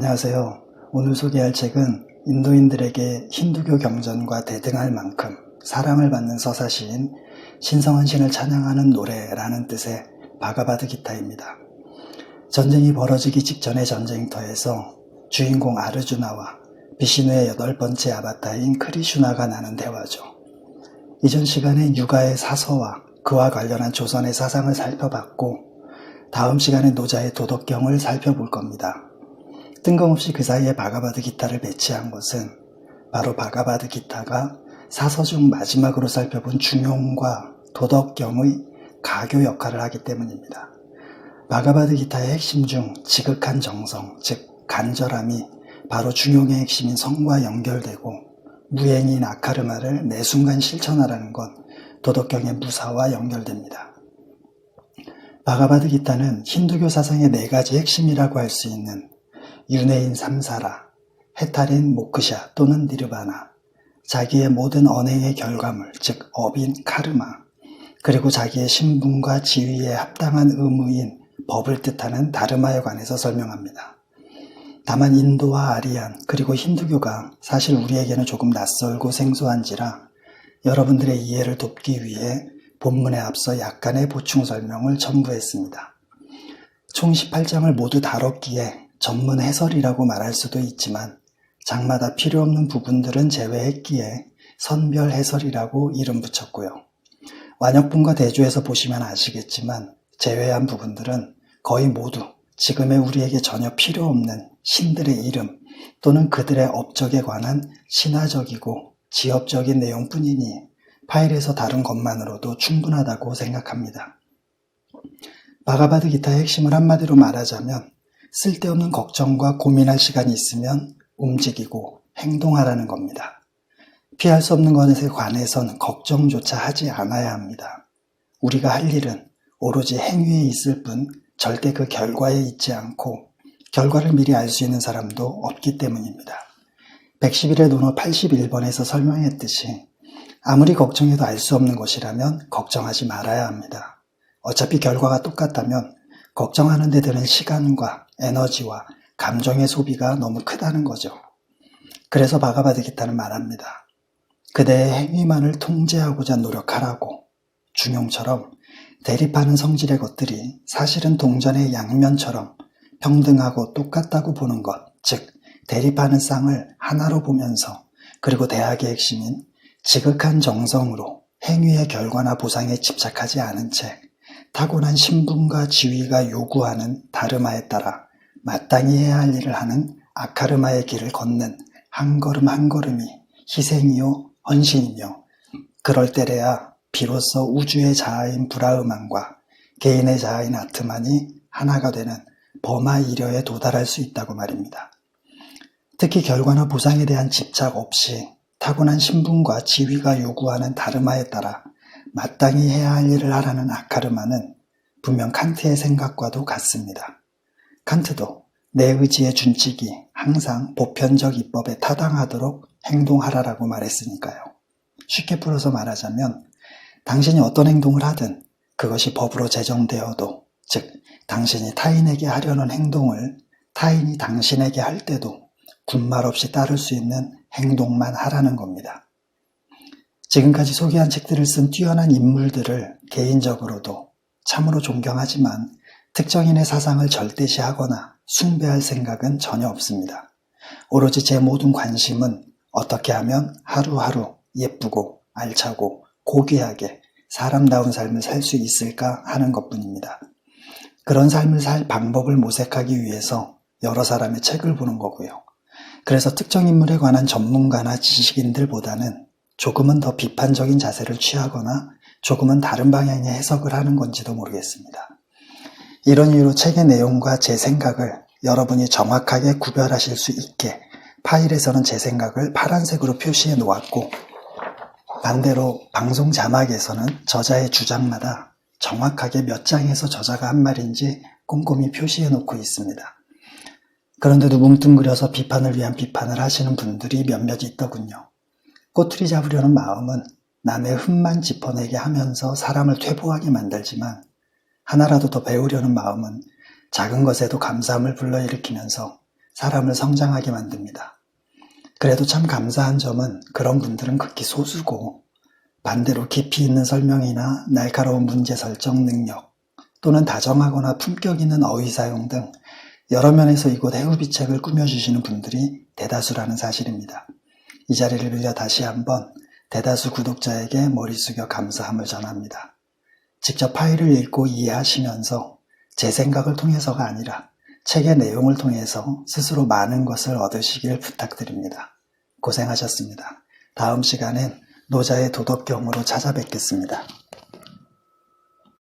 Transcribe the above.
안녕하세요. 오늘 소개할 책은 인도인들에게 힌두교 경전과 대등할 만큼 사랑을 받는 서사시인 신성한 신을 찬양하는 노래라는 뜻의 바가바드기타입니다. 전쟁이 벌어지기 직전의 전쟁터에서 주인공 아르주나와 비시누의 8번째 아바타인 크리슈나가 나눈 대화죠. 이전 시간에 육아의 사서와 그와 관련한 조선의 사상을 살펴봤고, 다음 시간에 노자의 도덕경을 살펴볼 겁니다. 뜬금없이 그 사이에 바가바드기타를 배치한 것은 바로 바가바드기타가 사서 중 마지막으로 살펴본 중용과 도덕경의 가교 역할을 하기 때문입니다. 바가바드기타의 핵심 중 지극한 정성, 즉 간절함이 바로 중용의 핵심인 성과 연결되고, 무행인 아카르마를 매 순간 실천하라는 것, 도덕경의 무사와 연결됩니다. 바가바드기타는 힌두교 사상의 4가지 핵심이라고 할 수 있는 윤회인 삼사라, 해탈인 모크샤 또는 니르바나, 자기의 모든 언행의 결과물, 즉 업인 카르마, 그리고 자기의 신분과 지위에 합당한 의무인 법을 뜻하는 다르마에 관해서 설명합니다. 다만 인도와 아리안 그리고 힌두교가 사실 우리에게는 조금 낯설고 생소한지라 여러분들의 이해를 돕기 위해 본문에 앞서 약간의 보충 설명을 첨부했습니다. 총 18장을 모두 다뤘기에 전문 해설이라고 말할 수도 있지만, 장마다 필요 없는 부분들은 제외했기에 선별 해설이라고 이름 붙였고요. 완역본과 대조해서 보시면 아시겠지만 제외한 부분들은 거의 모두 지금의 우리에게 전혀 필요 없는 신들의 이름 또는 그들의 업적에 관한 신화적이고 지엽적인 내용뿐이니 파일에서 다룬 것만으로도 충분하다고 생각합니다. 바가바드기타의 핵심을 한마디로 말하자면 쓸데없는 걱정과 고민할 시간이 있으면 움직이고 행동하라는 겁니다. 피할 수 없는 것에 관해선 걱정조차 하지 않아야 합니다. 우리가 할 일은 오로지 행위에 있을 뿐 절대 그 결과에 있지 않고, 결과를 미리 알 수 있는 사람도 없기 때문입니다. 111의 논어 81번에서 설명했듯이 아무리 걱정해도 알 수 없는 것이라면 걱정하지 말아야 합니다. 어차피 결과가 똑같다면 걱정하는 데 드는 시간과 에너지와 감정의 소비가 너무 크다는 거죠. 그래서 바가바드기타는 말합니다. 그대의 행위만을 통제하고자 노력하라고. 중용처럼 대립하는 성질의 것들이 사실은 동전의 양면처럼 평등하고 똑같다고 보는 것, 즉 대립하는 쌍을 하나로 보면서, 그리고 대학의 핵심인 지극한 정성으로 행위의 결과나 보상에 집착하지 않은 채 타고난 신분과 지위가 요구하는 다르마에 따라 마땅히 해야 할 일을 하는 아카르마의 길을 걷는 한 걸음 한 걸음이 희생이요 헌신이며, 그럴 때래야 비로소 우주의 자아인 브라흐만과 개인의 자아인 아트만이 하나가 되는 범하이려에 도달할 수 있다고 말입니다. 특히 결과나 보상에 대한 집착 없이 타고난 신분과 지위가 요구하는 다르마에 따라 마땅히 해야 할 일을 하라는 아카르마는 분명 칸트의 생각과도 같습니다. 칸트도 내 의지의 준칙이 항상 보편적 이법에 타당하도록 행동하라라고 말했으니까요. 쉽게 풀어서 말하자면 당신이 어떤 행동을 하든 그것이 법으로 제정되어도, 즉 당신이 타인에게 하려는 행동을 타인이 당신에게 할 때도 군말 없이 따를 수 있는 행동만 하라는 겁니다. 지금까지 소개한 책들을 쓴 뛰어난 인물들을 개인적으로도 참으로 존경하지만 특정인의 사상을 절대시하거나 숭배할 생각은 전혀 없습니다. 오로지 제 모든 관심은 어떻게 하면 하루하루 예쁘고 알차고 고귀하게 사람다운 삶을 살 수 있을까 하는 것뿐입니다. 그런 삶을 살 방법을 모색하기 위해서 여러 사람의 책을 보는 거고요. 그래서 특정 인물에 관한 전문가나 지식인들보다는 조금은 더 비판적인 자세를 취하거나 조금은 다른 방향의 해석을 하는 건지도 모르겠습니다. 이런 이유로 책의 내용과 제 생각을 여러분이 정확하게 구별하실 수 있게 파일에서는 제 생각을 파란색으로 표시해 놓았고, 반대로 방송 자막에서는 저자의 주장마다 정확하게 몇 장에서 저자가 한 말인지 꼼꼼히 표시해 놓고 있습니다. 그런데도 뭉뚱그려서 비판을 위한 비판을 하시는 분들이 몇몇 있더군요. 꼬투리 잡으려는 마음은 남의 흠만 짚어내게 하면서 사람을 퇴보하게 만들지만, 하나라도 더 배우려는 마음은 작은 것에도 감사함을 불러일으키면서 사람을 성장하게 만듭니다. 그래도 참 감사한 점은 그런 분들은 극히 소수고, 반대로 깊이 있는 설명이나 날카로운 문제 설정 능력, 또는 다정하거나 품격 있는 어휘 사용 등 여러 면에서 이곳 해우비책을 꾸며주시는 분들이 대다수라는 사실입니다. 이 자리를 빌려 다시 한번 대다수 구독자에게 머리 숙여 감사함을 전합니다. 직접 파일을 읽고 이해하시면서 제 생각을 통해서가 아니라 책의 내용을 통해서 스스로 많은 것을 얻으시길 부탁드립니다. 고생하셨습니다. 다음 시간엔 노자의 도덕경으로 찾아뵙겠습니다.